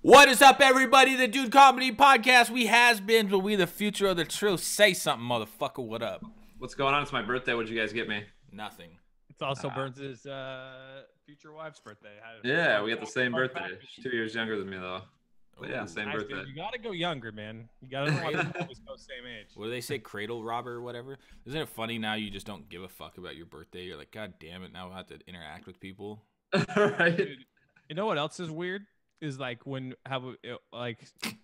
What is up, everybody? The Dude Comedy Podcast. We has been, but we the future of the truth. Say something, motherfucker. What up? What's going on? It's my birthday. What'd you guys get me? Nothing. It's also Burns' future wife's birthday. Yeah, we got the same birthday. She's 2 years younger than me, though. But yeah, same Nice, birthday. dude. You gotta go younger, man. You gotta know why people always go same age. What do they say? Cradle robber or whatever? Isn't it funny now you just don't give a fuck about your birthday? You're like, God damn it, now I have to interact with people. Right? Dude, you know what else is weird? Is like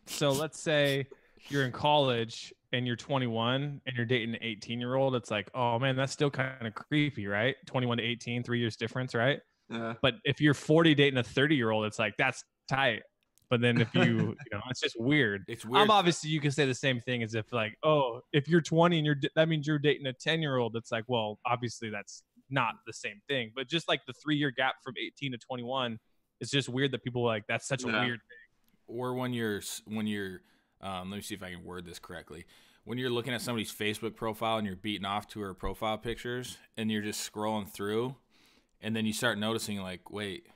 so let's say you're in college and you're 21 and you're dating an 18-year-old. It's like, oh man, that's still kind of creepy, right? 21 to 18, 3 years difference, right? Yeah. But if you're 40 dating a 30-year-old, it's like, that's tight. But then if you it's just weird. It's weird. Obviously you can say the same thing as if like, oh, if you're 20 and that means you're dating a 10-year-old. It's like, well, obviously that's not the same thing. But just like the 3-year gap from 18 to 21, it's just weird that people are like, that's such a weird thing. Or when you're let me see if I can word this correctly. When you're looking at somebody's Facebook profile and you're beating off to her profile pictures and you're just scrolling through, and then you start noticing like, wait,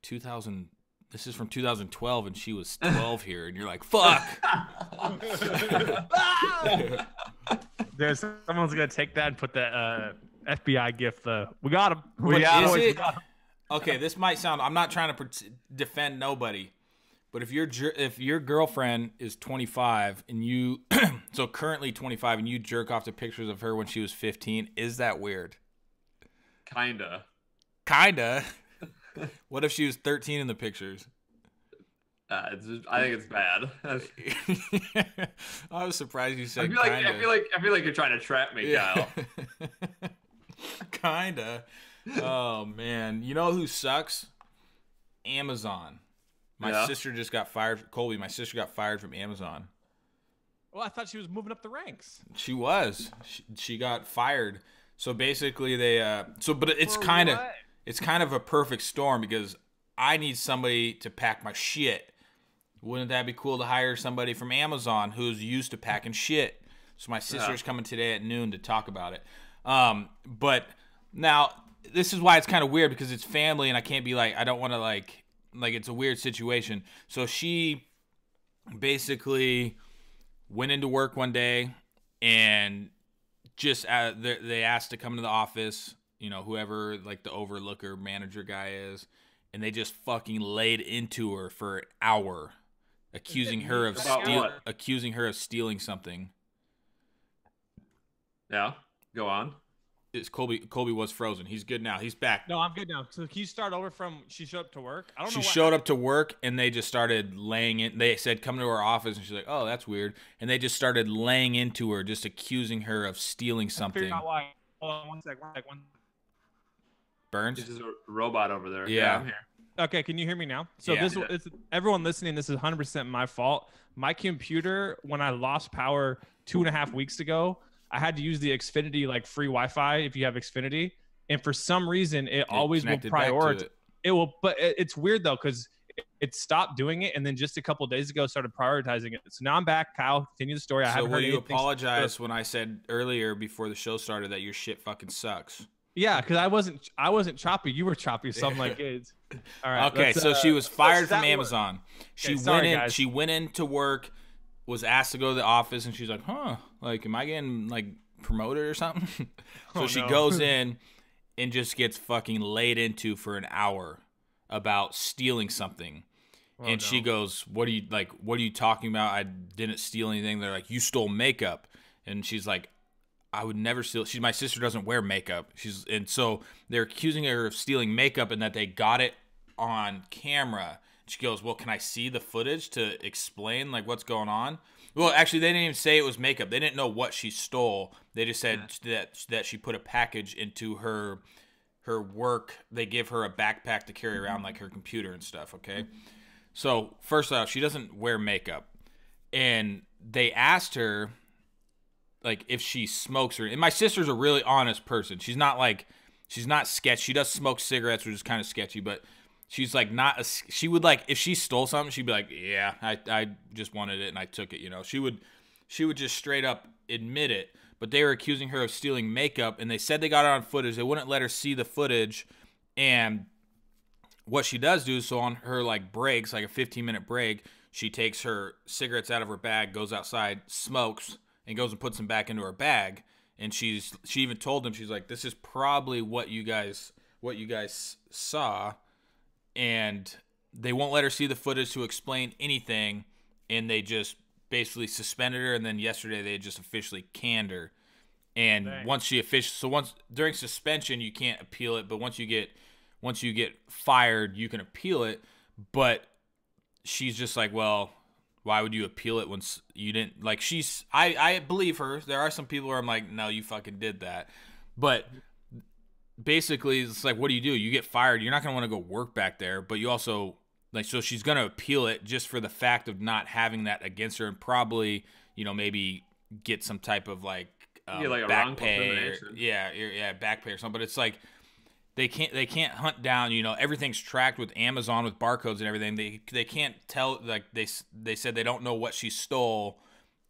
this is from 2012 and she was 12 here, and you're like, fuck. Someone's gonna take that and put that FBI gift. We got him. Okay, this might sound. I'm not trying to defend nobody, but if your girlfriend is 25 and you, so currently 25, and you jerk off to pictures of her when she was 15, is that weird? Kinda. What if she was 13 in the pictures? I think it's bad. I was surprised you said. I feel like you're trying to trap me, yeah. Kyle. Kinda. Oh man, you know who sucks? Amazon. My sister just got fired. Colby, my sister got fired from Amazon. Well, I thought she was moving up the ranks. She was. She got fired. So basically, but it's kind of a perfect storm because I need somebody to pack my shit. Wouldn't that be cool to hire somebody from Amazon who's used to packing shit? So my sister's coming today at noon to talk about it. But now this is why it's kind of weird because it's family and I can't be like, I don't want to like it's a weird situation. So she basically went into work one day and just they asked to come to the office, whoever like the overlooker manager guy is, and they just fucking laid into her for an hour, accusing her of stealing something. Yeah, go on. It's Colby was frozen. He's good now. He's back. No, I'm good now. So can you start over from she showed up to work? She showed up to work and they just started laying in. They said, come to our office. And she's like, oh, that's weird. And they just started laying into her, just accusing her of stealing something. Figure out why. Hold on one sec. Burns? There's just a robot over there. Yeah. I'm here. Okay, can you hear me now? So Yeah. Everyone listening, this is 100% my fault. My computer, when I lost power 2.5 weeks ago, I had to use the Xfinity like free Wi-Fi if you have Xfinity, and for some reason it always will prioritize it. But it's weird though because it stopped doing it, and then just a couple of days ago started prioritizing it. So now I'm back. Kyle, continue the story. I haven't heard anything. So will you apologize when I said earlier before the show started that your shit fucking sucks? Yeah, because I wasn't choppy. You were choppy. So I'm like, it's all right. Okay, so she was fired from Amazon. Guys. She went into work, was asked to go to the office, and she's like, like, am I getting like promoted or something? So she goes in and just gets fucking laid into for an hour about stealing something. She goes, what are you talking about? I didn't steal anything. They're like, you stole makeup. And she's like, I would never steal. My sister doesn't wear makeup. And so they're accusing her of stealing makeup and that they got it on camera. She goes, well, can I see the footage to explain like what's going on? Well, actually, they didn't even say it was makeup. They didn't know what she stole. They just said that she put a package into her work. They give her a backpack to carry around like her computer and stuff, okay? So first off, she doesn't wear makeup. And they asked her like if she smokes and my sister's a really honest person. She's not sketchy. She does smoke cigarettes, which is kind of sketchy, but she's like she would like if she stole something, she'd be like, yeah, I just wanted it and I took it, She would just straight up admit it. But they were accusing her of stealing makeup, and they said they got it on footage. They wouldn't let her see the footage, and what she does do is, so on her like breaks, like a 15-minute break, she takes her cigarettes out of her bag, goes outside, smokes, and goes and puts them back into her bag. And she even told them, she's like, this is probably what you guys saw, and they won't let her see the footage to explain anything, and they just basically suspended her, and then yesterday they just officially canned her. And once during suspension you can't appeal it, but once you get fired you can appeal it. But she's just like, well, why would you appeal it when you didn't, like, I believe her. There are some people where I'm like, no, you fucking did that. But basically it's like, what do? You get fired. You're not going to want to go work back there, but you also, like, so she's going to appeal it just for the fact of not having that against her, and probably, maybe get some type of like back pay or, back pay or something. But it's like, they can't hunt down, everything's tracked with Amazon with barcodes and everything. They can't tell, like, they said they don't know what she stole.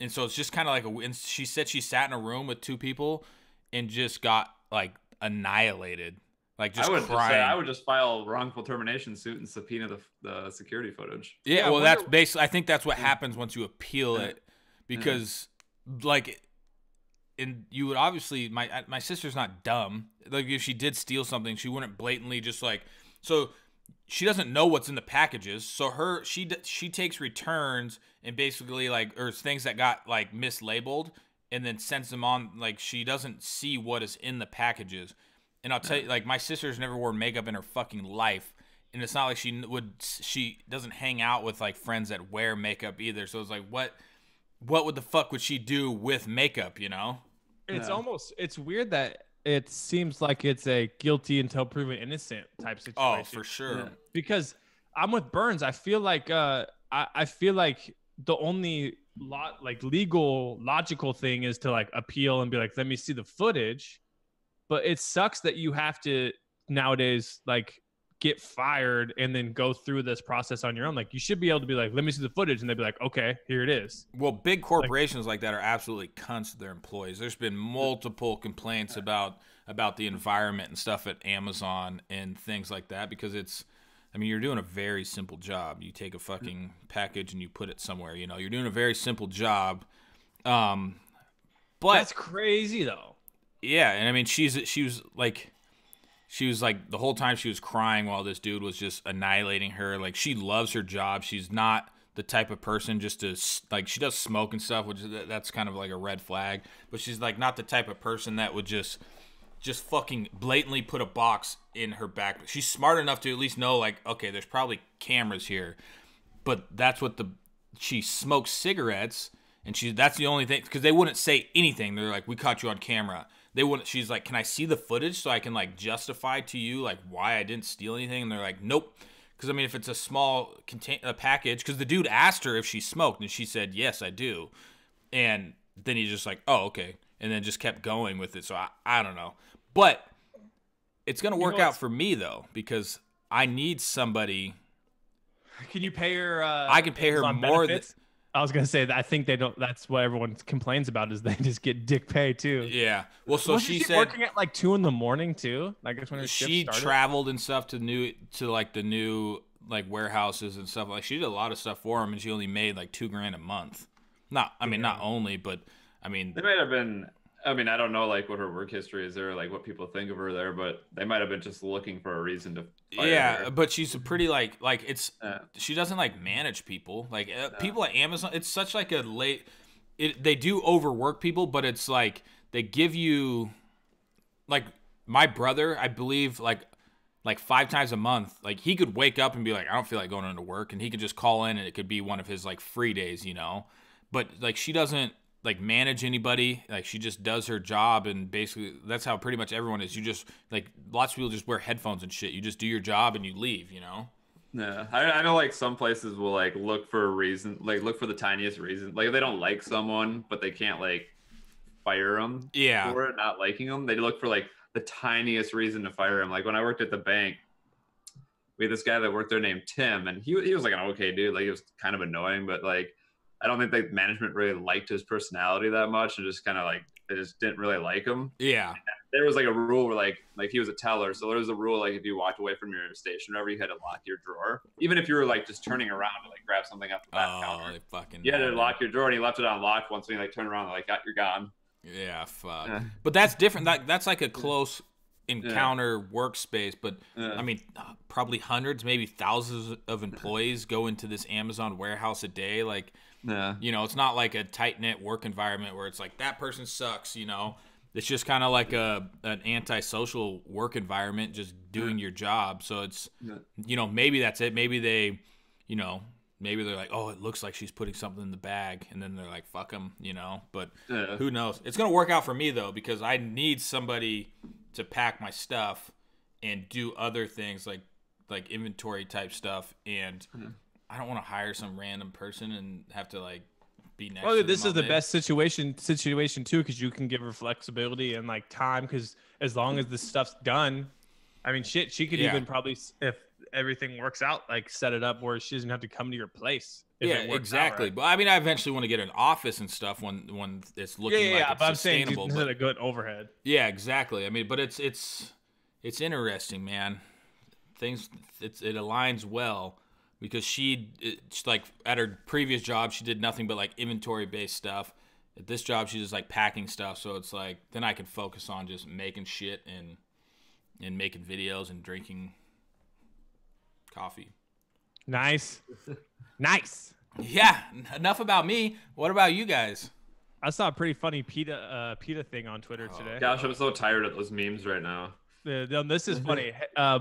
And so it's just kind of like and she said she sat in a room with two people and just got like annihilated, like just crying. I would just file a wrongful termination suit and subpoena the security footage. Yeah, well, that's basically, I think that's what happens once you appeal it, because like, and you would obviously, my sister's not dumb. Like, if she did steal something, she wouldn't blatantly just like, so she doesn't know what's in the packages. So she takes returns and basically like, or things that got like mislabeled, and then sends them on. Like, she doesn't see what is in the packages. And I'll tell you, like, my sister's never worn makeup in her fucking life. And it's not like she doesn't hang out with like friends that wear makeup either. So it's like, what would the fuck would she do with makeup, It's weird that it seems like it's a guilty until proven innocent type situation. Oh, for sure. Yeah. Because I'm with Burns. I feel like I feel like the only legal logical thing is to like appeal and be like, let me see the footage. But it sucks that you have to nowadays like get fired and then go through this process on your own. Like, you should be able to be like, let me see the footage, and they'd be like, okay, here it is. Well, big corporations like that are absolutely cunts to their employees. There's been multiple complaints about the environment and stuff at Amazon and things like that, because you're doing a very simple job. You take a fucking package and you put it somewhere, you're doing a very simple job. But that's crazy though. Yeah. And I mean, she was like, the whole time she was crying while this dude was just annihilating her. Like, she loves her job. She's not the type of person just to, like, she does smoke and stuff, which that's kind of like a red flag. But she's like not the type of person that would just fucking blatantly put a box in her back. She's smart enough to at least know, like, okay, there's probably cameras here. But that's what she smokes cigarettes, and that's the only thing, because they wouldn't say anything. They're like, we caught you on camera. They wouldn't. She's like, can I see the footage so I can like justify to you like why I didn't steal anything? And they're like, nope. Because I mean, if it's a small package, because the dude asked her if she smoked, and she said, yes, I do. And then he's just like, oh, okay, and then just kept going with it. So I don't know, but it's gonna work out for me though, because I need somebody. Can you pay her? I can pay her more than. I was gonna say that I think they don't. That's what everyone complains about, is they just get dick pay too. Yeah. Well, so she said working at like 2 a.m. too. I guess when her shift she started. Traveled and stuff to the new like warehouses and stuff. Like, she did a lot of stuff for them, and she only made like $2,000 a month. Not only, but I mean, they might have been. I mean, I don't know like what her work history is there, like what people think of her there, but they might have been just looking for a reason to fire her. But she's a pretty like it's she doesn't like manage people. Like people at Amazon, it's such like a they do overwork people, but it's like they give you, like, my brother, I believe like 5 times a month, like, he could wake up and be like, I don't feel like going into work, and he could just call in, and it could be one of his like free days, but like, she doesn't like manage anybody. Like, she just does her job, and basically that's how pretty much everyone is. You just, like, lots of people just wear headphones and shit. You just do your job and you leave, Yeah, I know like some places will like look for a reason, like look for the tiniest reason. Like, if they don't like someone, but they can't like fire them for it, not liking them, they look for like the tiniest reason to fire him. Like, when I worked at the bank, we had this guy that worked there named Tim, and he was like an okay dude. Like, he was kind of annoying, but like, I don't think the management really liked his personality that much, and just kind of like, they just didn't really like him. Yeah. there was like a rule where like he was a teller, so there was a rule like if you walked away from your station, wherever, you had to lock your drawer, even if you were like just turning around to like grab something off the back counter. You had to lock your drawer, and he left it unlocked once when you like turn around, and, like you're gone. Yeah, fuck. Yeah. But that's different. That's like a close encounter workspace. But I mean, probably hundreds, maybe thousands of employees go into this Amazon warehouse a day. Like, you know, it's not like a tight knit work environment where it's like that person sucks. You know. It's just kind of like an antisocial work environment, just doing your job. So it's, you know, maybe that's it. Maybe they, you know, maybe they're like, oh, it looks like she's putting something in the bag. And then they're like, fuck them, you know. But who knows? It's going to work out for me, though, because I need somebody to pack my stuff and do other things like inventory type stuff. And I don't want to hire some random person and have to like, well, this is the best situation too, because you can give her flexibility and like time, because as long as this stuff's done, I mean, shit, she could even probably, if everything works out, like set it up where she doesn't have to come to your place. Yeah, exactly. Right. But I mean, I eventually want to get an office and stuff when it's looking like it's sustainable. But I'm saying a good overhead. Yeah, exactly. I mean, but it's interesting, man. It aligns well. Because it's like at her previous job, she did nothing but like inventory based stuff. At this job, she's just like packing stuff. So it's like then I can focus on just making shit and making videos and drinking coffee. Nice. Yeah. Enough about me. What about you guys? I saw a pretty funny PETA thing on Twitter today. Gosh, I'm so tired of those memes right now. This is funny.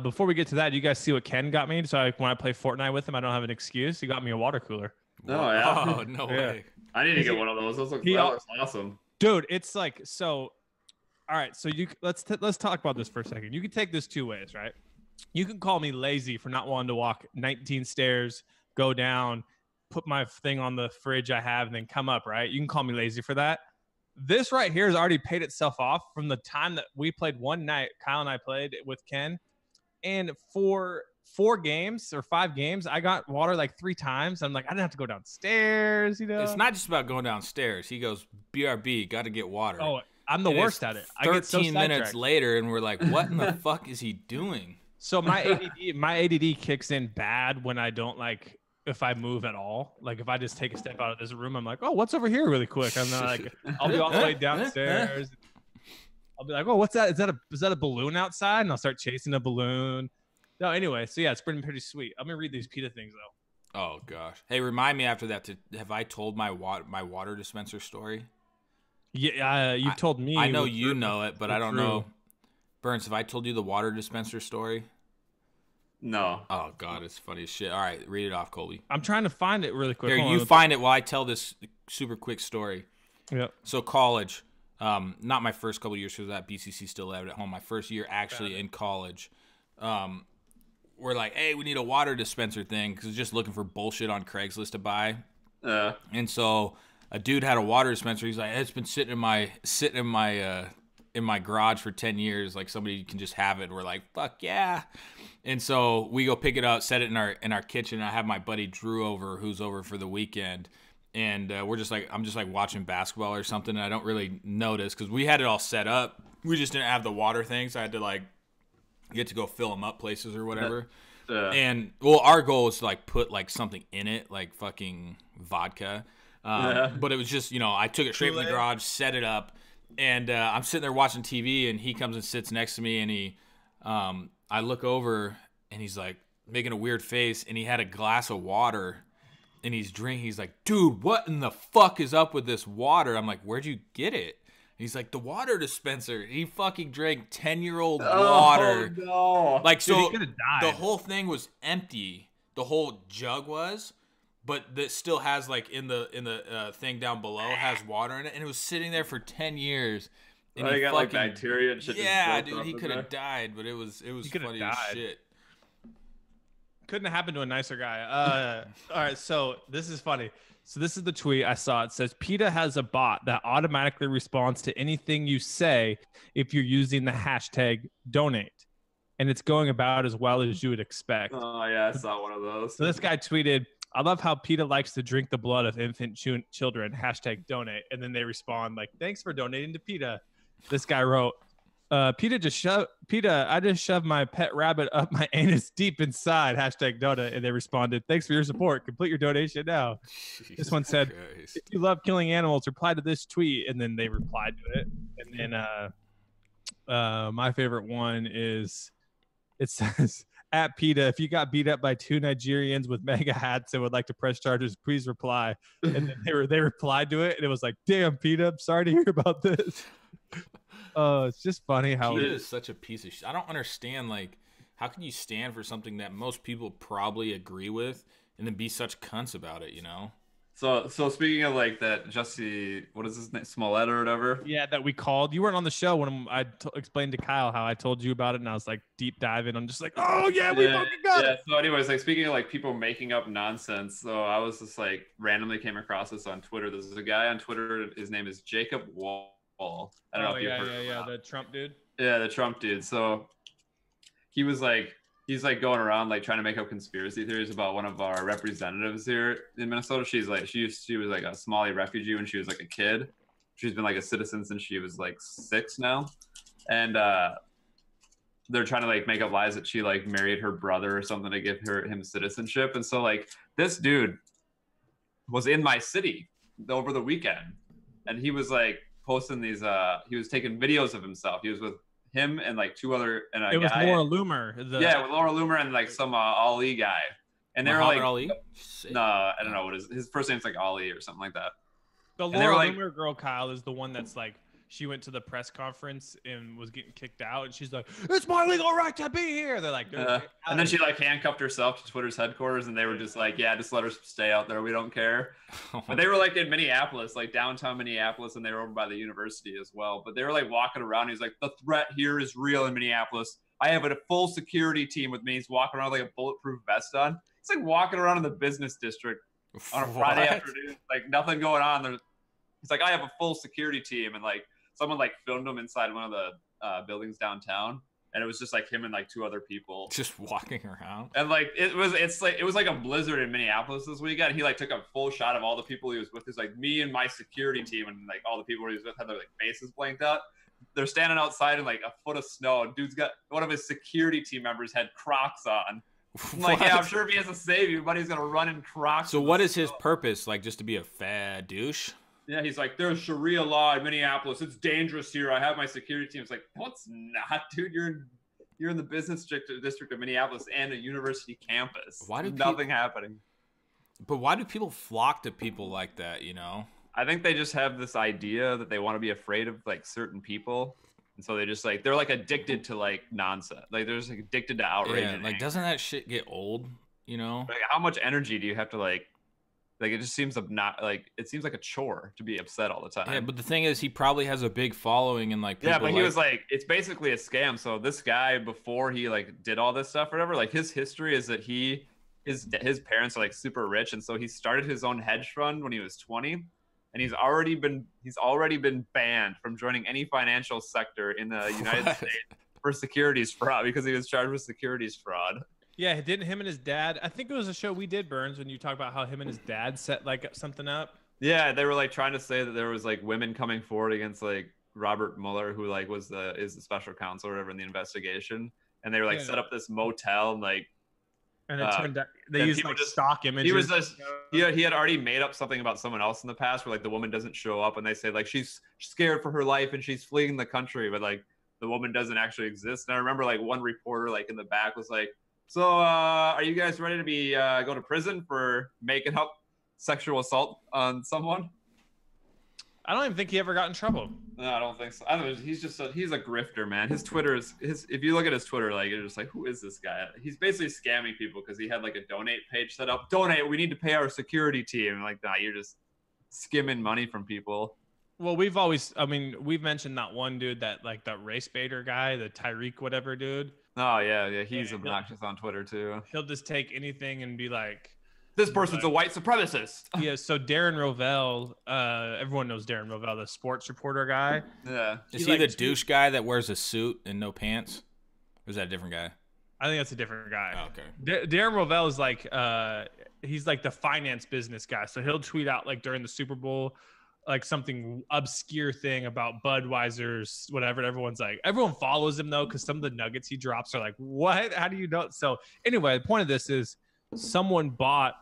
Before we get to that, you guys see what Ken got me? So when I play Fortnite with him, I don't have an excuse. He got me a water cooler. Oh, yeah? Oh, no way. I need to get one of those. Those look awesome. Dude, it's like, so, all right. So let's talk about this for a second. You can take this two ways, right? You can call me lazy for not wanting to walk 19 stairs, go down, put my thing on the fridge I have, and then come up, right? You can call me lazy for that. This right here has already paid itself off from the time that we played one night. Kyle and I played with Ken, and for 4 games or 5 games, I got water like 3 times. I'm like, I didn't have to go downstairs, you know. It's not just about going downstairs. He goes, BRB, got to get water. Oh, I'm the worst at it. 13 minutes later, and we're like, what in the fuck is he doing? So my ADD kicks in bad when I don't like. If I move at all, like if I just take a step out of this room, I'm like, oh, what's over here really quick? I'm not like, I'll be all the way downstairs. I'll be like, oh, what's that? Is that a balloon outside? And I'll start chasing a balloon. No, anyway, so yeah, it's pretty sweet. I'm gonna read these PETA things though. Oh gosh, hey, remind me after that. Have I told my water dispenser story? Yeah, you've told me. I know you know it, but I don't know. Burns, have I told you the water dispenser story? No. Oh God, it's funny as shit. All right, read it off, Colby. I'm trying to find it really quick. Here, you find it while I tell this super quick story. Yep. So college, not my first couple of years because that BCC still had it at home. My first year actually in college, we're like, hey, we need a water dispenser thing because just looking for bullshit on Craigslist to buy. And so a dude had a water dispenser. He's like, it's been sitting in my garage for 10 years. Like somebody can just have it. And we're like, fuck yeah. And so we go pick it up, set it in our kitchen. I have my buddy Drew over, who's over for the weekend, and I'm just like watching basketball or something. And I don't really notice because we had it all set up. We just didn't have the water thing, so I had to like get to go fill them up places or whatever. And well, our goal was to like put like something in it, like fucking vodka. But it was just, you know, I took it straight from the garage, set it up, and I'm sitting there watching TV, and he comes and sits next to me, and I look over, and he's like making a weird face, and he had a glass of water, and he's drinking. He's like, dude, what in the fuck is up with this water? I'm like, where'd you get it? He's like, the water dispenser. He fucking drank 10-year-old water. Oh, no. Like, so the whole thing was empty. The whole jug was, but that still has like in the thing down below has water in it, and it was sitting there for 10 years. And he got like bacteria and shit. Yeah, dude, he could have died, but it was funny as shit. Couldn't have happened to a nicer guy. All right, so this is funny. So this is the tweet I saw. It says, PETA has a bot that automatically responds to anything you say if you're using the hashtag donate. And it's going about as well as you would expect. Oh, yeah, I saw one of those. So this guy tweeted, I love how PETA likes to drink the blood of infant children, hashtag donate. And then they respond like, thanks for donating to PETA. This guy wrote, PETA, I just shoved my pet rabbit up my anus deep inside. #Donut. And they responded, thanks for your support. Complete your donation now. Jesus this one said, Christ. If you love killing animals, reply to this tweet. And then they replied to it. And then my favorite one is, it says, at PETA, if you got beat up by 2 Nigerians with mega hats and would like to press charges, please reply. And then they replied to it. And it was like, damn, PETA, I'm sorry to hear about this. It's just funny how PETA is such a piece of shit. I don't understand, like, how can you stand for something that most people probably agree with and then be such cunts about it, you know? So speaking of like that Jussie, what is his name, Smollett or whatever? Yeah, that we called. You weren't on the show when I explained to Kyle how I told you about it, and I was like deep diving. I'm just like, oh yeah, we fucking got it. So anyways, like speaking of like people making up nonsense, so I was just like randomly came across this on Twitter. There's a guy on Twitter. His name is Jacob Wall. I don't know if you've heard of him. The Trump dude. Yeah, the Trump dude. So he's like going around like trying to make up conspiracy theories about one of our representatives here in Minnesota. She was like a Somali refugee when she was like a kid. She's been like a citizen since she was like 6 now, and they're trying to like make up lies that she like married her brother or something to give him citizenship. And so like this dude was in my city over the weekend, and he was like posting these. He was taking videos of himself. He was with him and like 2 other and a it was guy. Laura Loomer. Yeah, with Laura Loomer and like some Ali guy. And they were like, Ali? No, I don't know what his first name's like Ali or something like that. The Laura Loomer girl, Kyle, is the one that's like, she went to the press conference and was getting kicked out, and she's like, "It's my legal right to be here." They're like, and then she like handcuffed herself to Twitter's headquarters, and they were just like, "Yeah, just let her stay out there. We don't care." But they were like in Minneapolis, like downtown Minneapolis, and they were over by the university as well. But they were like walking around. He's like, "The threat here is real in Minneapolis. I have a full security team with me." He's walking around with like a bulletproof vest on. It's like walking around in the business district on a Friday afternoon, like nothing going on. He's like, "I have a full security team," and like someone like filmed him inside one of the buildings downtown, and it was just like him and like 2 other people just walking around. And like it was like a blizzard in Minneapolis this weekend. He like took a full shot of all the people he was with. He's like, me and my security team, and like all the people he was with had their like faces blanked out. They're standing outside in like a foot of snow. Dude's got one of his security team members had Crocs on. I'm like, yeah, I'm sure if he has to save you, but he's gonna run in Crocs. So what is his purpose? Like just to be a fat douche? Yeah, he's like, there's Sharia law in Minneapolis. It's dangerous here. I have my security team. It's like, no, it's not, dude. You're in the business district of Minneapolis and a university campus. Why do nothing happening? But why do people flock to people like that? You know, I think they just have this idea that they want to be afraid of like certain people, and so they just like they're like addicted to like nonsense. Like they're just like addicted to outrage. Yeah, like doesn't that shit get old? You know, like how much energy do you have to like it just seems it seems like a chore to be upset all the time. Yeah, but the thing is, he probably has a big following and like people. Yeah, but he was like, it's basically a scam. So this guy, before he like did all this stuff or whatever, like his history is that his parents are like super rich, and so he started his own hedge fund when he was 20, and he's already been banned from joining any financial sector in the United States for securities fraud because he was charged with securities fraud. Yeah, didn't him and his dad? I think it was a show we did, Burns, when you talk about how him and his dad set like something up. Yeah, they were like trying to say that there was like women coming forward against like Robert Mueller, who like is the special counsel or whatever in the investigation, and they were like set up this motel and like. And it turned out they used like stock images. He was just he had already made up something about someone else in the past where like the woman doesn't show up, and they say like she's scared for her life and she's fleeing the country, but like the woman doesn't actually exist. And I remember like one reporter like in the back was like, "So, are you guys ready to be go to prison for making up sexual assault on someone?" I don't even think he ever got in trouble. No, I don't think so. I don't know. He's a grifter, man. His Twitter is if you look at his Twitter, like you're just like, who is this guy? He's basically scamming people because he had like a donate page set up. Donate, we need to pay our security team. And like, nah, you're just skimming money from people. Well, we've mentioned that one dude, that like that race baiter guy, the Tyreek whatever dude. Oh yeah, he's obnoxious on Twitter too. He'll just take anything and be like, "This person's a white supremacist." Yeah. So Darren Rovell, everyone knows Darren Rovell, the sports reporter guy. Yeah. Is he the douche guy that wears a suit and no pants? Or is that a different guy? I think that's a different guy. Oh, okay. Darren Rovell is like, he's like the finance business guy. So he'll tweet out like during the Super Bowl, like something obscure thing about Budweiser's whatever. Everyone follows him though, because some of the nuggets he drops are like, what? How do you know? So anyway, the point of this is someone bought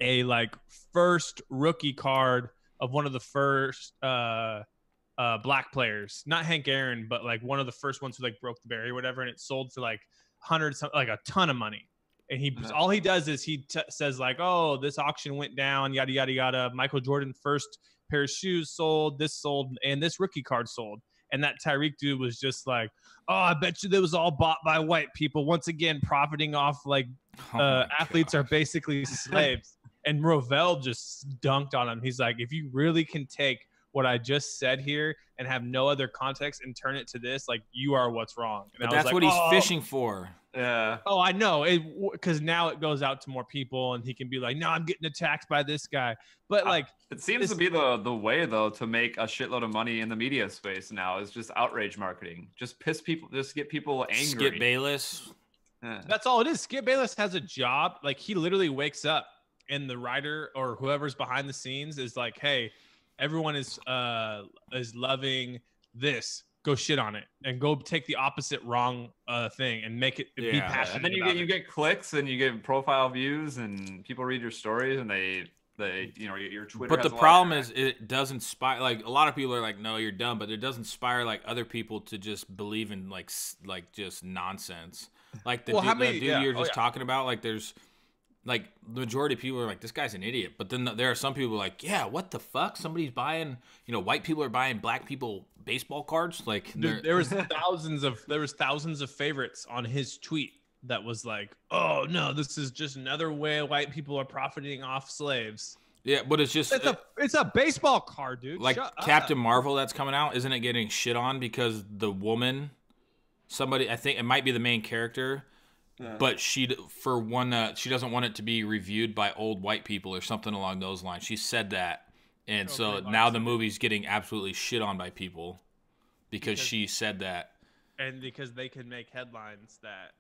a like first rookie card of one of the first black players, not Hank Aaron, but like one of the first ones who like broke the barrier or whatever, and it sold for like like a ton of money. And all he does is he says like, oh, this auction went down, yada yada yada. Michael Jordan first pair of shoes sold, this sold, and this rookie card sold. And that Tyreek dude was just like, oh, I bet you that was all bought by white people. Once again, profiting off like athletes are basically slaves. And Rovell just dunked on him. He's like, if you really can take what I just said here and have no other context and turn it to this, like, you are what's wrong. And but that's like, what he's fishing for. Yeah. Oh, I know. Because now it goes out to more people and he can be like, no, I'm getting attacked by this guy. But like, it seems to be the way though to make a shitload of money in the media space now is just outrage marketing. Just piss people, just get people angry. Skip Bayless. Yeah. That's all it is. Skip Bayless has a job. Like, he literally wakes up and the writer or whoever's behind the scenes is like, hey, everyone is loving this. Go shit on it and go take the opposite wrong thing and make it be passionate. And then you get clicks and you get profile views and people read your stories and they your Twitter. But the problem is it doesn't inspire. Like, a lot of people are like, no, you're dumb, but it doesn't inspire like other people to just believe in like just nonsense. Like the dude you're just talking about. Like, there's like the majority of people are like, this guy's an idiot. But then there are some people like, yeah, what the fuck? Somebody's buying, white people are buying black people baseball cards. Like, dude, there was thousands of favorites on his tweet that was like, oh no, this is just another way white people are profiting off slaves. Yeah, but it's just it's a baseball card, dude. Like Captain Marvel that's coming out, isn't it getting shit on because the woman, I think it might be the main character. Yeah. But she doesn't want it to be reviewed by old white people or something along those lines. She said that, and so now the movie's getting absolutely shit on by people because she said that, and because they can make headlines that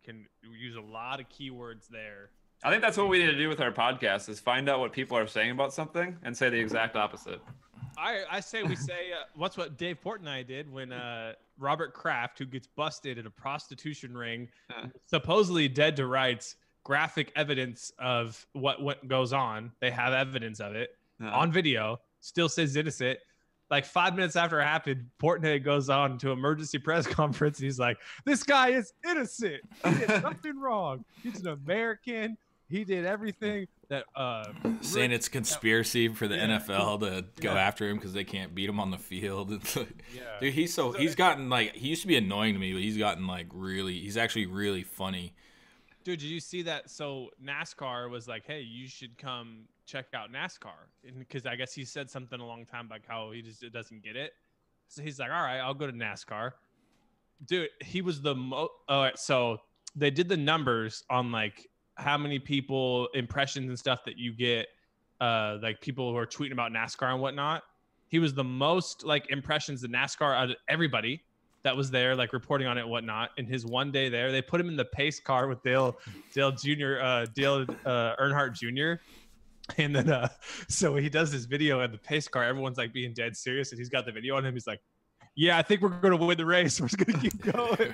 can use a lot of keywords there. I think that's what we need to do with our podcast: is find out what people are saying about something and say the exact opposite. I say we say what's what Dave Port and I did when Robert Kraft, who gets busted in a prostitution ring, supposedly dead to rights, graphic evidence of what goes on. They have evidence of it on video, still says innocent. Like 5 minutes after it happened, Portnoy goes on to emergency press conference. And he's like, this guy is innocent. He did nothing wrong. He's an American. He did everything that saying it's conspiracy for the NFL to go after him because they can't beat him on the field. Dude, he's gotten like, he used to be annoying to me, but he's gotten like he's actually really funny. Dude, did you see that? So NASCAR was like, hey, you should come check out NASCAR, because I guess he said something a long time like how he just doesn't get it. So he's like, all right, I'll go to NASCAR. Dude, he was the most. All right, so they did the numbers on like how many people, impressions and stuff that you get, like people who are tweeting about NASCAR and whatnot. He was the most like impressions of NASCAR out of everybody that was there, like reporting on it and whatnot. In his one day there, they put him in the pace car with Dale Earnhardt Jr. And then, so he does this video in the pace car. Everyone's like being dead serious, and he's got the video on him. He's like, yeah, I think we're going to win the race. We're just going to keep going.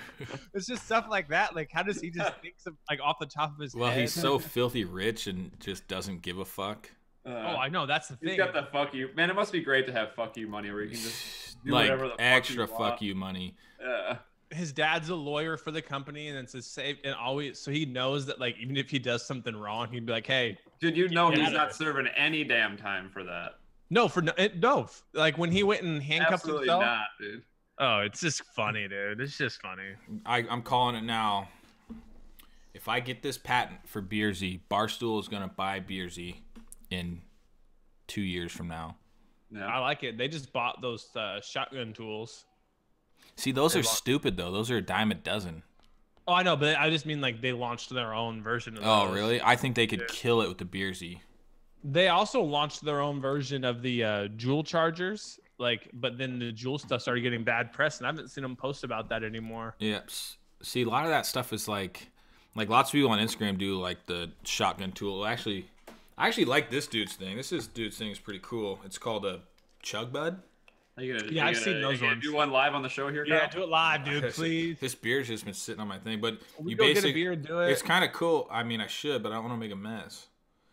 It's just stuff like that. Like, how does he just think some, like off the top of his head? Well, he's so filthy rich and just doesn't give a fuck. Oh, I know. That's the thing. He's got the fuck you. Man, it must be great to have fuck you money where you can just do like whatever the extra fuck you money. Yeah. His dad's a lawyer for the company, and it's a safe, and always, so he knows that like even if he does something wrong, he'd be like, "Hey, dude, he's not serving any damn time for that." No, like when he went and handcuffed Absolutely himself. Not, dude. Oh, it's just funny, dude. It's just funny. I'm calling it now. If I get this patent for Beersy, Barstool is gonna buy Beersy in 2 years from now. Yeah, I like it. They just bought those shotgun tools. See, those are stupid though. Those are a dime a dozen. Oh, I know, but I just mean like they launched their own version of those. Oh, really? I think they could kill it with the Beersy. They also launched their own version of the Juul chargers, like, but then the Juul stuff started getting bad press, and I haven't seen them post about that anymore. Yeah. See, a lot of that stuff is like lots of people on Instagram do like the shotgun tool. Actually, I actually like this dude's thing. Dude's thing is pretty cool. It's called a Chug Bud. I've seen those ones. Do one live on the show here, Kyle? Yeah, do it live, dude, please. This beer's just been sitting on my thing, but you basically get a beer and do it. It's kind of cool. I mean, I should, but I don't want to make a mess.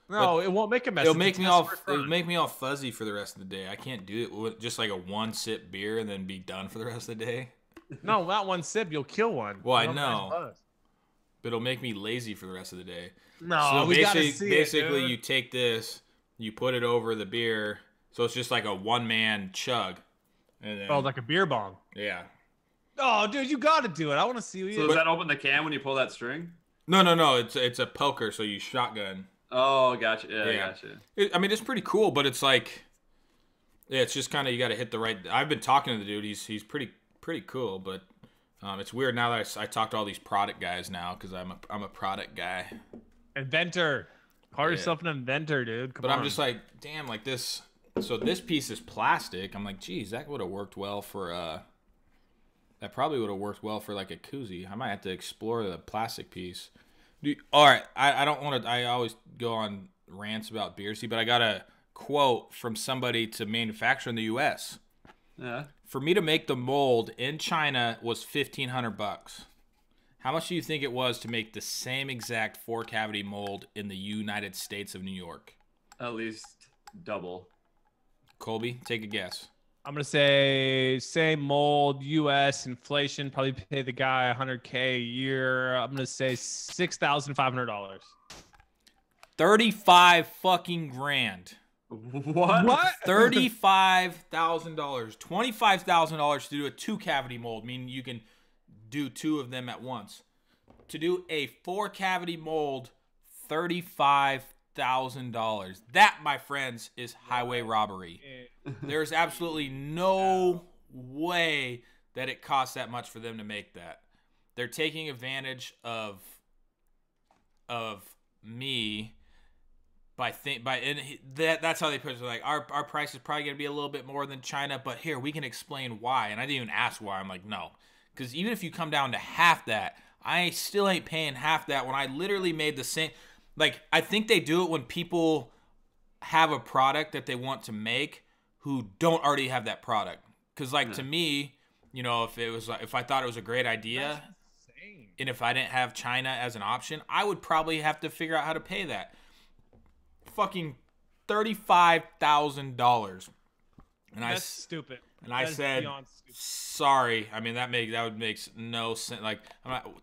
No, it won't make a mess. It'll make me all fuzzy for the rest of the day. I can't do it with just like a 1-sip beer and then be done for the rest of the day. No, not 1 sip. You'll kill one. Well, I know. But it'll make me lazy for the rest of the day. No, so we gotta see basically, it, you take this, you put it over the beer, so it's just like a one-man chug. And then, like a beer bong. Yeah. Oh, dude, you got to do it. I want to see you. So does that open the can when you pull that string? No. It's a poker, so you shotgun. Oh, gotcha. Yeah. Gotcha. I mean, it's pretty cool, but it's like, yeah, it's just kind of you got to hit the right. I've been talking to the dude. He's pretty cool, but it's weird now that I talk to all these product guys now because I'm a product guy. Inventor. Call yourself an inventor, dude. Come on. I'm just like, damn, like this. So this piece is plastic. I'm like, geez, that would have worked well for that probably would have worked well for like a koozie. I might have to explore the plastic piece. All right, I don't want to. I always go on rants about Beersy, but I got a quote from somebody to manufacture in the U.S. Yeah. For me to make the mold in China was $1,500. How much do you think it was to make the same exact 4-cavity mold in the United States of New York? At least double. Colby, take a guess. I'm going to say same mold, U.S. inflation, probably pay the guy $100K a year. I'm going to say $6,500. 35 fucking grand. What? $35,000. $25,000 to do a 2-cavity mold, meaning you can do 2 of them at once. To do a 4-cavity mold, $35,000. That, my friends, is highway robbery. There's absolutely no way that it costs that much for them to make that. They're taking advantage of me that's how they put it. Like our price is probably gonna be a little bit more than China, but here we can explain why. And I didn't even ask why. I'm like, no, because even if you come down to half that, I still ain't paying half that when I literally made the same. Like, I think they do it when people have a product that they want to make who don't already have that product. Because, like, to me, you know, if I thought it was a great idea, and if I didn't have China as an option, I would probably have to figure out how to pay that. Fucking $35,000. And that's stupid. And I said, sorry. I mean, that would make no sense. Like,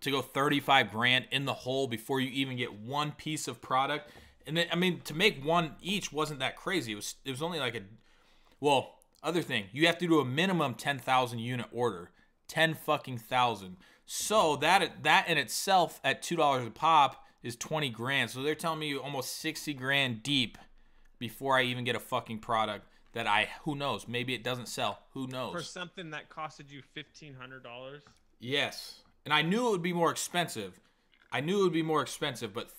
to go 35 grand in the hole before you even get one piece of product. And then, I mean, to make one each wasn't that crazy. It was only like other thing, you have to do a minimum 10,000 unit order. 10 fucking thousand. So that in itself at $2 a pop is 20 grand. So they're telling me almost 60 grand deep before I even get a fucking product that who knows, maybe it doesn't sell. Who knows? For something that costed you $1,500? Yes. And I knew it would be more expensive. But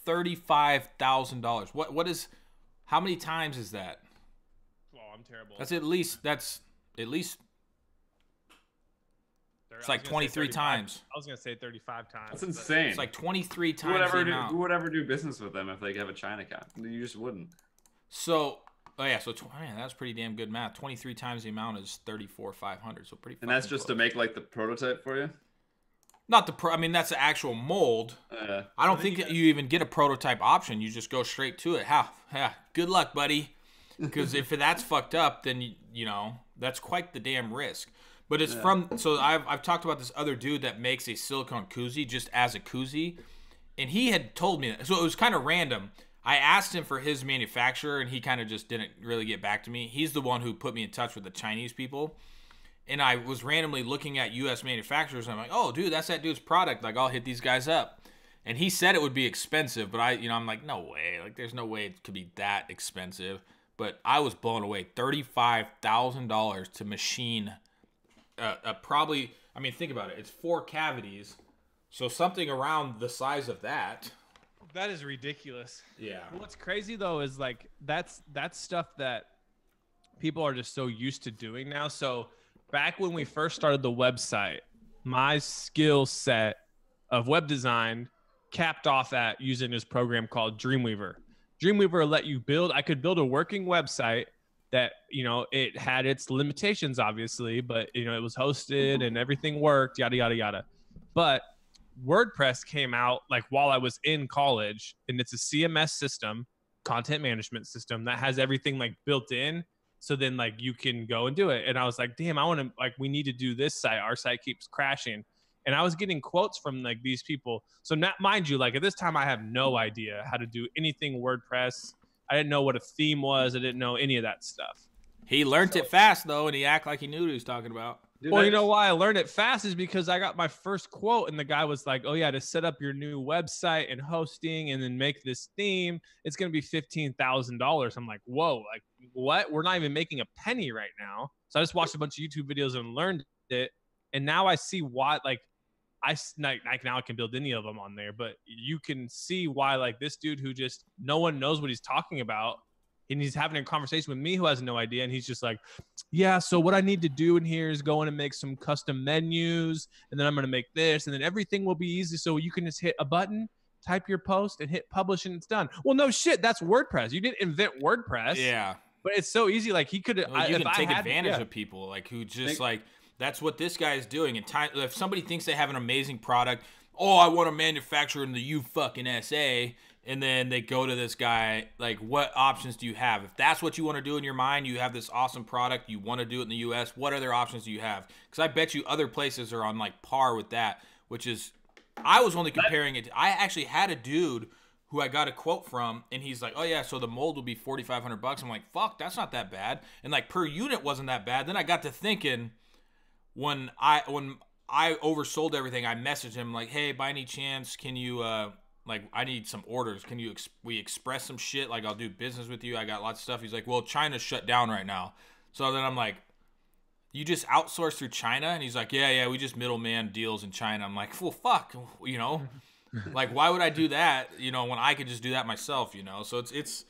$35,000. How many times is that? Oh, I'm terrible. That's at least it's like 23 times. I was going to say 35 times. That's insane. It's like 23 times the amount. Who would ever do business with them if they have a China account? You just wouldn't. So, man, that's pretty damn good math. 23 times the amount is 34,500. So pretty. And that's just to make like the prototype for you. Not the I mean, that's the actual mold. I don't think that you even get a prototype option. You just go straight to it. Good luck, buddy. Because if that's fucked up, then you know that's quite the damn risk. But it's so I've talked about this other dude that makes a silicone koozie just as a koozie, and he had told me that. So it was kind of random. I asked him for his manufacturer, and he kind of just didn't really get back to me. He's the one who put me in touch with the Chinese people, and I was randomly looking at U.S. manufacturers, and I'm like, oh, dude, that's that dude's product. Like, I'll hit these guys up. And he said it would be expensive, but I'm like, no way. Like, there's no way it could be that expensive. But I was blown away. $35,000 to machine probably, I mean, think about it. It's 4 cavities, so something around the size of that. That is ridiculous. Yeah. What's crazy though is like that's stuff that people are just so used to doing now. So back when we first started the website, my skill set of web design capped off at using this program called Dreamweaver. Dreamweaver let you build. I could build a working website that, you know, it had its limitations, obviously, but, you know, it was hosted and everything worked, yada, yada, yada. But WordPress came out like while I was in college, and it's a CMS system, content management system, that has everything like built in. So then like you can go and do it. And I was like, damn, I want to, like, we need to do this site. Our site keeps crashing. And I was getting quotes from like these people. So not, mind you, like at this time, I have no idea how to do anything WordPress. I didn't know what a theme was. I didn't know any of that stuff. He learned it fast though, and he acted like he knew what he was talking about. Dude, well, you know why I learned it fast is because I got my first quote, and the guy was like, oh yeah, to set up your new website and hosting and then make this theme, it's going to be $15,000. I'm like, whoa, like what? We're not even making a penny right now. So I just watched a bunch of YouTube videos and learned it. And now I see why, like, now I can build any of them on there, but you can see why, like, this dude who just, no one knows what he's talking about, and he's having a conversation with me who has no idea, and he's just like, yeah, so what I need to do in here is go in and make some custom menus, and then I'm going to make this, and then everything will be easy, so you can just hit a button, type your post, and hit publish, and it's done. Well, no shit, that's WordPress. You didn't invent WordPress. Yeah. But it's so easy. Like, he could... Well, you can take advantage of people, like, who just, like... That's what this guy is doing. And if somebody thinks they have an amazing product, oh, I want to manufacture in the USA, and then they go to this guy, like, what options do you have? If that's what you want to do in your mind, you have this awesome product, you want to do it in the US, what other options do you have? Because I bet you other places are on, like, par with that, which is, I was only comparing it. I actually had a dude who I got a quote from, and he's like, oh yeah, so the mold will be $4,500. I'm like, fuck, that's not that bad. And, like, per unit wasn't that bad. Then I got to thinking... When I oversold everything, I messaged him like, hey, by any chance, can you, like, I need some orders. Can we express some shit? Like, I'll do business with you. I got lots of stuff. He's like, well, China's shut down right now. So then I'm like, you just outsource through China? And he's like, yeah, we just middleman deals in China. I'm like, well, fuck, you know? Like, why would I do that, you know, when I could just do that myself, you know? So it's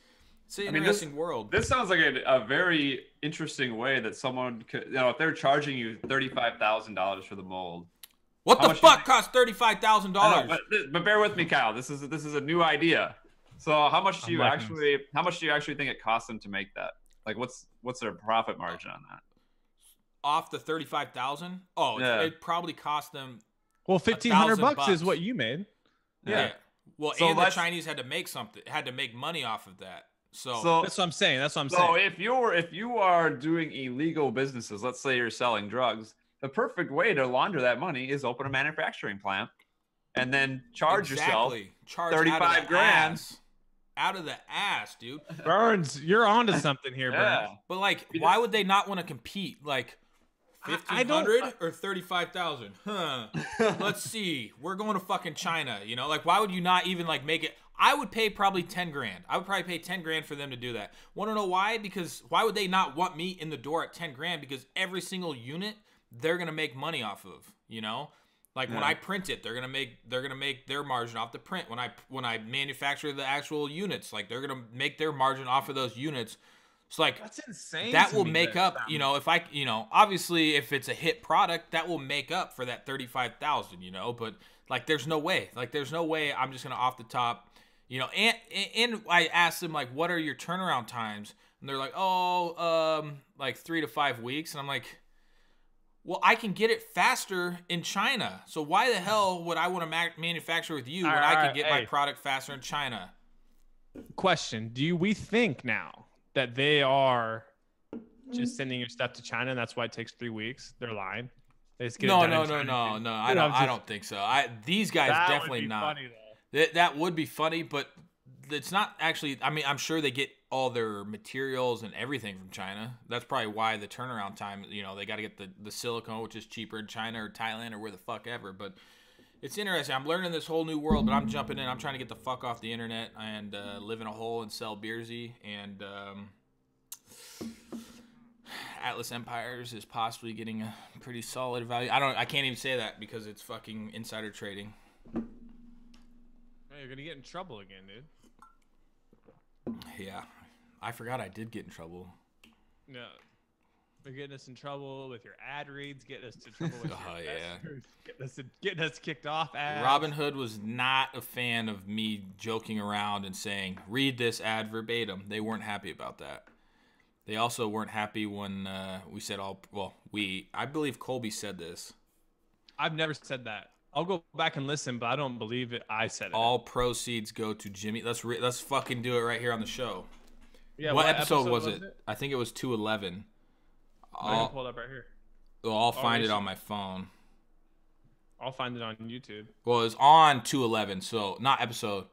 an interesting world. This sounds like a very interesting way that someone could, you know, if they're charging you $35,000 for the mold. What the fuck costs $35,000? But bear with me, Kyle. This is a new idea. So how much do you actually think it costs them to make that? Like, what's their profit margin on that? Off the $35,000? Oh, yeah. It probably cost them. Well, $1,500 is what you made. Yeah. Well, so and the Chinese had to make money off of that. So that's what I'm saying. So if you are doing illegal businesses, let's say you're selling drugs, the perfect way to launder that money is open a manufacturing plant and then charge yourself $35,000 out of the ass, dude. Burns, you're onto something here, Burns. But like, why would they not want to compete? Like, 1,500 or 35,000? Huh. Let's see. We're going to fucking China. You know, like, why would you not even like make it? I would pay probably 10 grand. I would probably pay 10 grand for them to do that. Want to know why? Because why would they not want me in the door at 10 grand? Because every single unit they're gonna make money off of. You know, like when I print it, they're gonna make their margin off the print. When I manufacture the actual units, like they're gonna make their margin off of those units. It's like, that's insane. That will make up, you know, if I, you know, obviously if it's a hit product, that will make up for that 35,000, you know, but like, there's no way I'm just going to off the top, you know, and I asked them like, what are your turnaround times? And they're like, like 3 to 5 weeks. And I'm like, well, I can get it faster in China. So why the hell would I want to manufacture with you when I can get my product faster in China? Question. We think now that they are just sending your stuff to China, and that's why it takes 3 weeks? They're lying. They just get no. I don't think so. These guys definitely not. Funny, that would be funny, but it's not actually. I mean, I'm sure they get all their materials and everything from China. That's probably why the turnaround time. You know, they got to get the silicone, which is cheaper in China or Thailand or where the fuck ever. But it's interesting. I'm learning this whole new world, but I'm jumping in. I'm trying to get the fuck off the internet and live in a hole and sell Beersy. And Atlas Empires is possibly getting a pretty solid value. I can't even say that because it's fucking insider trading. Hey, you're gonna get in trouble again, dude. Yeah, I forgot I did get in trouble. No. for getting us in trouble with your ad reads, getting us in trouble with getting us kicked off ads. Robinhood was not a fan of me joking around and saying, read this ad verbatim. They weren't happy about that. They also weren't happy when we said I believe Colby said this. I've never said that. I'll go back and listen, but I don't believe it. I said it. All proceeds go to Jimmy. Let's fucking do it right here on the show. Yeah. What episode was it? I think it was 211. I can pull it up right here. Well, I'll find it on my phone. I'll find it on YouTube. Well, it was on 211, so not episode.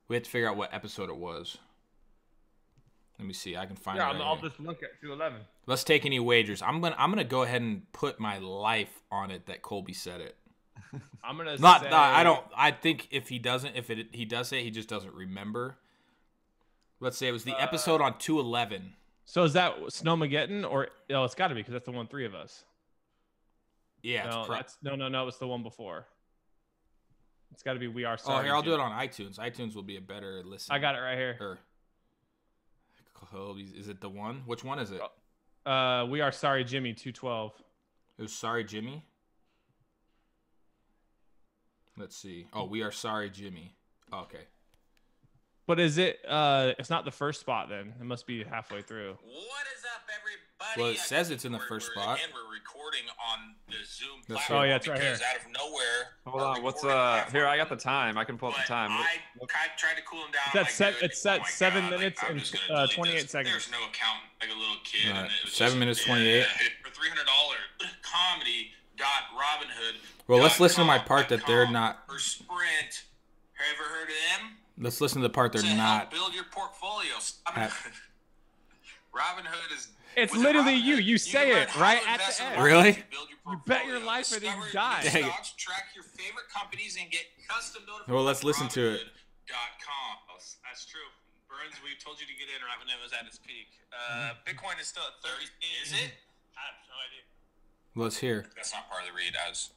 We have to figure out what episode it was. Let me see. I can find it. Yeah, I'll just look at 211. Let's take any wagers. I'm gonna go ahead and put my life on it that Colby said it. I'm gonna say... I don't. I think if he doesn't, he does say it, he just doesn't remember. Let's say it was the episode on 211. So is that Snowmageddon or it's got to be because that's the one 3 of us. Yeah. No. It's the one before. It's got to be We Are Sorry. Oh, here I'll do it on iTunes. iTunes will be a better listen. I got it right here. Is it the one? Which one is it? We Are Sorry Jimmy 212. It was Sorry Jimmy. Let's see. Oh, We Are Sorry Jimmy. Oh, okay. But is it? It's not the first spot then. It must be halfway through. What is up, everybody? Well, it says it's in the first spot. And we're recording on the Zoom platform. Oh yeah, it's right here. Out of nowhere. Hold on. What's here? I got the time. I can pull up the time. I tried to cool him down. It's set 7 minutes and 28 seconds. There's no account, like a little kid. Right. 7 minutes 28. For $300, comedy.robinhood. Well, let's listen to my part that they're not. For Sprint. Have you ever heard of them? Let's listen to the part they're not. Build your portfolio. Robinhood is. It's literally you. You say it right at the end. Really? You bet your life or then you die. Stocks, track your favorite companies and get custom notifications. Well, let's listen to it. That's true. Burns, we told you to get in right when it was at its peak. Bitcoin is still at 30. Is it? I have no idea. Let's hear. That's not part of the read. I was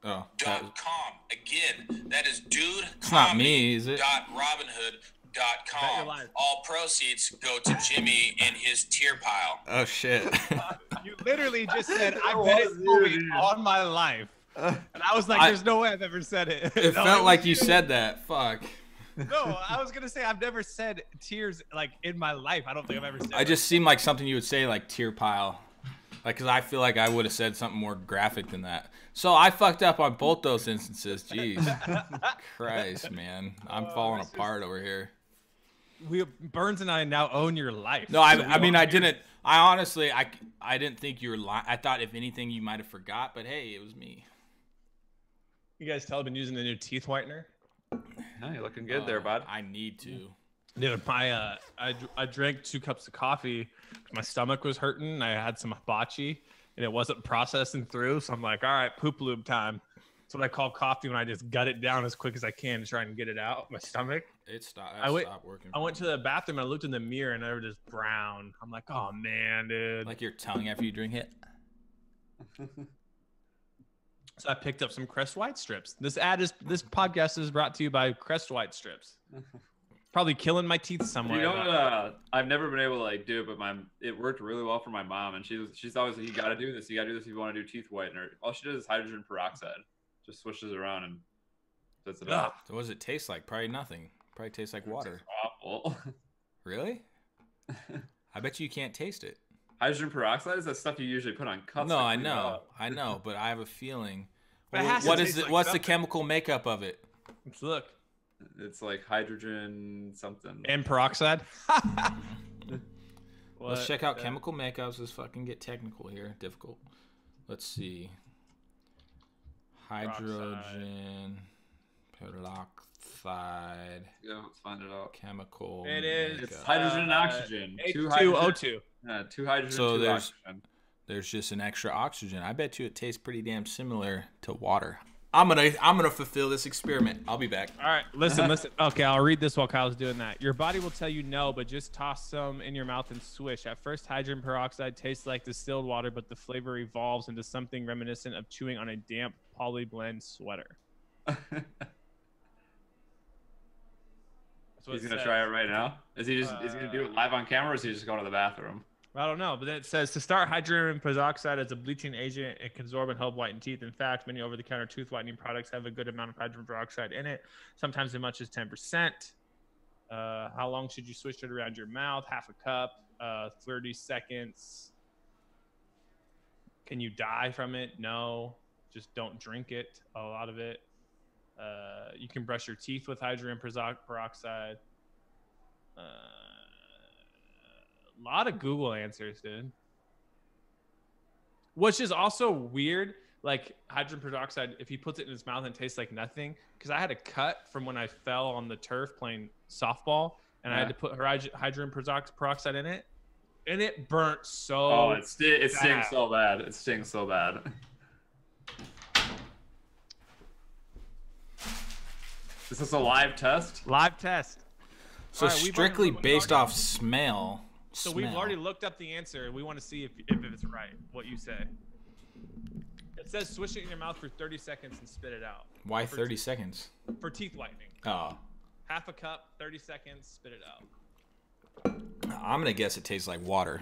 Oh. .com. Again, that is dude. It's not me, is it? .robinhood.com. All proceeds go to Jimmy in his tier pile. Oh shit. You literally just said I bet it's movie on my life. And I was like, there's no way I've ever said it. It felt like you said that. Fuck. No, I was gonna say I've never said tiers like in my life. I don't think I've ever said I just seemed like something you would say, like tier pile. Like, because I feel like I would have said something more graphic than that. So I fucked up on both those instances. Jeez. Christ, man. I'm falling apart over here. Burns and I now own your life. No, I mean, I didn't. I honestly, I didn't think you were lying. I thought, if anything, you might have forgot. But, hey, it was me. You guys tell I've been using the new teeth whitener? No, you're looking good there, bud. I need to. Dude, I drank 2 cups of coffee. My stomach was hurting. I had some hibachi, and it wasn't processing through. So I'm like, all right, poop lube time. That's what I call coffee when I just gut it down as quick as I can to try and get it out of my stomach. It stopped. Stopped working. I went to the bathroom and I looked in the mirror, and they were just brown. I'm like, oh man, dude. Like your tongue after you drink it. So I picked up some Crest White strips. This podcast is brought to you by Crest White strips. Probably killing my teeth somewhere. You know, I've never been able to like do it, but it worked really well for my mom, and she's always like, you got to do this. You got to do this if you want to do teeth whitener. All she does is hydrogen peroxide. Just switches around and sets it up. So what does it taste like? Probably nothing. Probably tastes like water. It's awful. Really? I bet you can't taste it. Hydrogen peroxide is that stuff you usually put on cups. No, I know, but I have a feeling. What's the chemical makeup of it? Let's look. It's like hydrogen something. And peroxide? Let's check out chemical makeups. Let's fucking get technical here. Difficult. Let's see. Hydrogen peroxide. Yeah, let's find it out. Chemical. It is. It's hydrogen and oxygen. H2O2. 2 hydrogen. So 2 oxygen. There's just an extra oxygen. I bet you it tastes pretty damn similar to water. I'm gonna fulfill this experiment. I'll be back. All right, listen. Okay, I'll read this while Kyle's doing that. Your body will tell you no, but just toss some in your mouth and swish. At first, hydrogen peroxide tastes like distilled water, but the flavor evolves into something reminiscent of chewing on a damp polyblend sweater. He's gonna try it right now. Is he gonna do it live on camera, or is he just going to the bathroom? I don't know, but then it says to start hydrogen peroxide as a bleaching agent, it can absorb and help whiten teeth. In fact, many over-the-counter tooth whitening products have a good amount of hydrogen peroxide in it, sometimes as much as 10%. How long should you swish it around your mouth? Half a cup, 30 seconds. Can you die from it? No, just don't drink it, a lot of it. You can brush your teeth with hydrogen peroxide. A lot of Google answers, dude. Which is also weird. Like hydrogen peroxide, if he puts it in his mouth and it tastes like nothing. Because I had a cut from when I fell on the turf playing softball, and I had to put hydrogen peroxide in it, and it burnt so. Oh, it stings so bad. It stings so bad. Is this a live test? Live test. So right, strictly based off smell. So we've already looked up the answer. We want to see if it's right, what you say. It says swish it in your mouth for 30 seconds and spit it out. Why 30 seconds? For teeth whitening. Oh. Half a cup, 30 seconds, spit it out. I'm going to guess it tastes like water.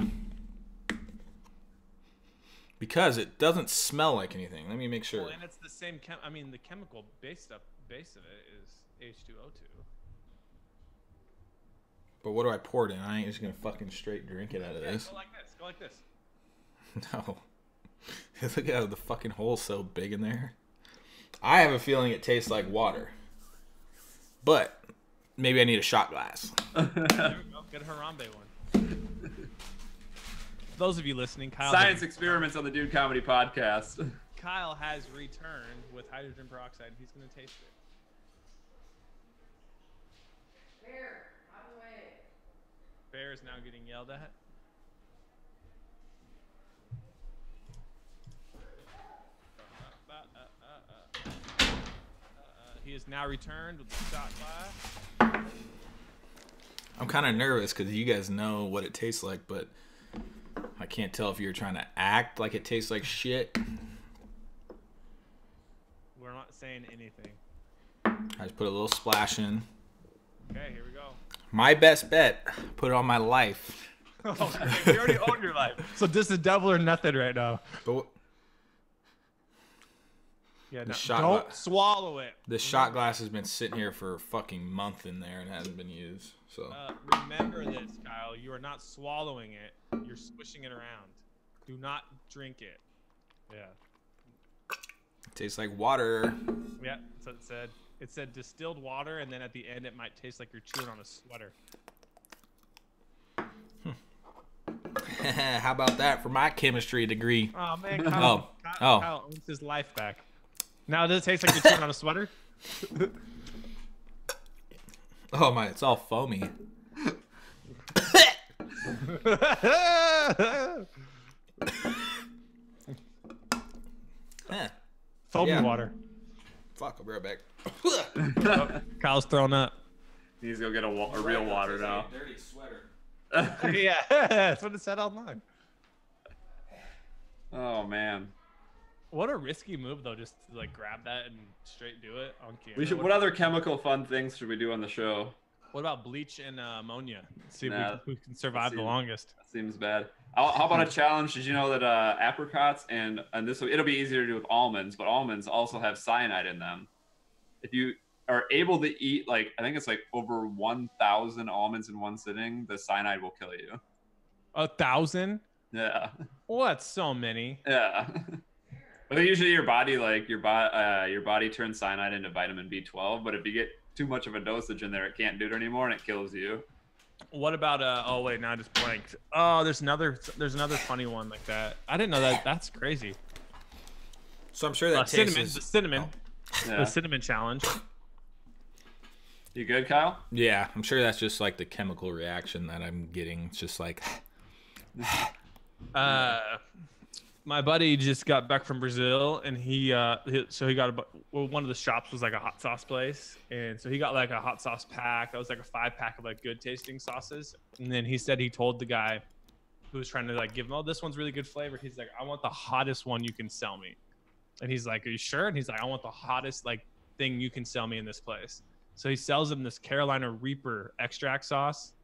Because it doesn't smell like anything. Let me make sure. Well, and it's the same the chemical base of it is H2O2. But what do I pour it in? I ain't just going to fucking straight drink it out of this. Go like this. Go like this. No. Look at how the fucking hole's so big in there. I have a feeling it tastes like water. But maybe I need a shot glass. There we go. Get a Harambe one. Those of you listening, Kyle. Science experiments on the Dude Comedy Podcast. Kyle has returned with hydrogen peroxide. He's going to taste it. Bear is now getting yelled at. He is now returned with the shot glass. I'm kind of nervous because you guys know what it tastes like, but I can't tell if you're trying to act like it tastes like shit. We're not saying anything. I just put a little splash in. Okay, here we go. My best bet, put it on my life. Oh, you already own your life. So this is double or nothing right now. But yeah, no, don't swallow it. This shot glass has been sitting here for a fucking month in there and hasn't been used. So remember this, Kyle. You are not swallowing it. You're swishing it around. Do not drink it. Yeah. It tastes like water. Yeah, that's what it said. It said distilled water, and then at the end, it might taste like you're chewing on a sweater. How about that for my chemistry degree? Oh, man. Kyle owns his life back. Now, does it taste like you're chewing on a sweater? Oh, my. It's all foamy. Foamy water. Fuck, I'll be right back. Kyle's throwing up. He needs to go get a real water now. Dirty sweater. Yeah, that's what it said online. Oh, man. What a risky move, though, just to like grab that and straight do it on camera. What other chemical fun things should we do on the show? What about bleach and ammonia? See who can survive the longest. That seems bad. How about a challenge? Did you know that apricots and it'll be easier to do with almonds, but almonds also have cyanide in them. If you are able to eat I think it's like over 1,000 almonds in one sitting, the cyanide will kill you. 1,000? Yeah. Well, that's so many. Yeah. But usually your body your body turns cyanide into vitamin B12, but if you get too much of a dosage in there, it can't do it anymore and it kills you. What about oh wait, now I just blanked. Oh, there's another funny one like that. I didn't know that. That's crazy. So I'm sure that cinnamon, the cinnamon challenge. You good, Kyle? Yeah, I'm sure that's just like the chemical reaction that I'm getting. It's just like my buddy just got back from Brazil, and he got one of the shops was like a hot sauce place, and so he got like a hot sauce pack that was like a 5-pack of like good tasting sauces. And then he said he told the guy who was trying to like give him, oh, this one's really good flavor. He's like, I want the hottest one you can sell me. And he's like, are you sure? And he's like, I want the hottest like thing you can sell me in this place. So he sells him this Carolina Reaper extract sauce.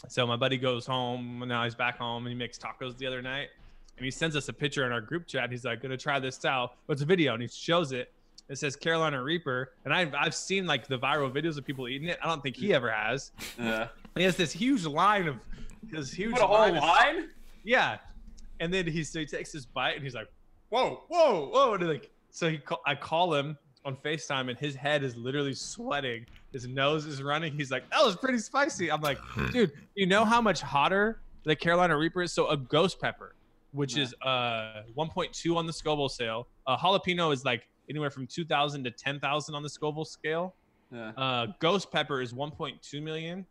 So my buddy goes home. Now he's back home and he makes tacos the other night. And he sends us a picture in our group chat. He's like, gonna try this out. What's a video? And he shows it. It says Carolina Reaper. And I've seen like the viral videos of people eating it. I don't think he ever has. He has this huge line of What, a whole line? Yeah. And then he takes this bite and he's like, whoa, whoa, whoa. And like, so I call him on FaceTime and his head is literally sweating. His nose is running. He's like, that was pretty spicy. I'm like, dude, you know how much hotter the Carolina Reaper is? So a ghost pepper, which is 1.2 on the Scoville scale. A jalapeno is like anywhere from 2,000 to 10,000 on the Scoville scale. Ghost pepper is 1.2 million.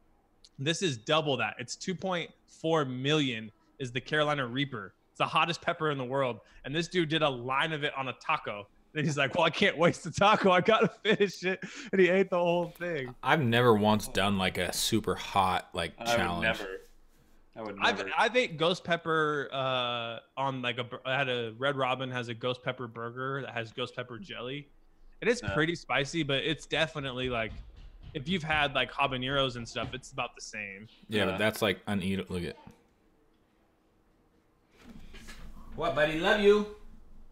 This is double that. It's 2.4 million is the Carolina Reaper. It's the hottest pepper in the world. And this dude did a line of it on a taco. And he's like, well, I can't waste the taco. I got to finish it. And he ate the whole thing. I've never once done like a super hot challenge. I would never. I've ate ghost pepper on like I had a Red Robin has a ghost pepper burger that has ghost pepper jelly. It is pretty spicy, but it's definitely like, if you've had like habaneros and stuff, it's about the same. Yeah, but that's like uneatable. Look at. What, buddy? Love you.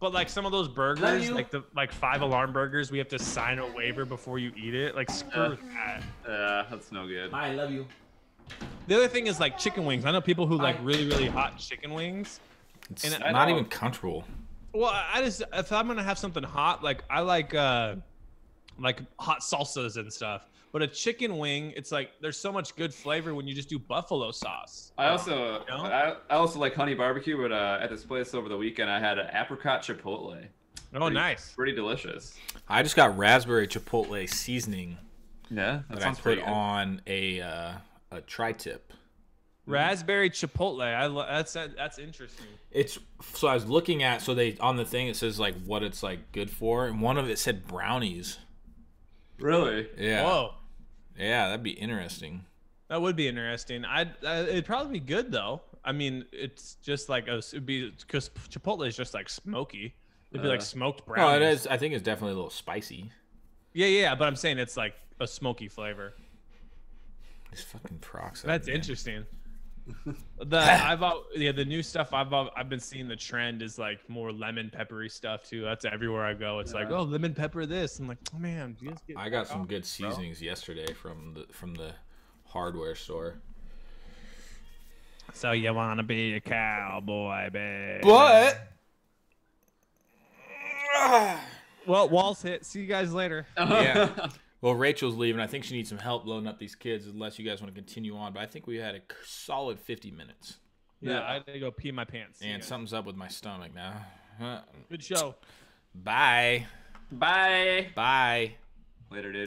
But like some of those burgers, like the 5 alarm burgers, we have to sign a waiver before you eat it. Like screw that. That's no good. I love you. The other thing is like chicken wings. I know people who like really, really hot chicken wings. It's not even comfortable. Well, if I'm gonna have something hot, like I like hot salsas and stuff. But a chicken wing, it's like there's so much good flavor when you just do buffalo sauce. I also like honey barbecue, but at this place over the weekend I had an apricot chipotle. Nice. Pretty delicious. I just got raspberry chipotle season. Yeah, that I put on a tri-tip. Raspberry chipotle. That's interesting. So I was looking at they on the thing it says like what it's like good for, and one of it said brownies. Really? Yeah. Whoa. Yeah, that'd be interesting. That would be interesting. It'd probably be good though. I mean, it's just like it'd be because Chipotle is just like smoky. It'd be like smoked brownies. No, it is. I think it's definitely a little spicy. Yeah. But I'm saying it's like a smoky flavor. These fucking Crocs. That's interesting. The new stuff I've been seeing, the trend is like more lemon peppery stuff too. That's everywhere I go. It's like, oh, lemon pepper this. I'm like, oh man, I got some good seasonings yesterday from the hardware store. So you wanna be a cowboy, babe? What? Well, Wall's hit. See you guys later. Yeah. Well, Rachel's leaving. I think she needs some help loading up these kids, unless you guys want to continue on. But I think we had a solid 50 minutes. Yeah, I had to go pee my pants. And something's up with my stomach now. Good show. Bye. Bye. Bye. Later, dude.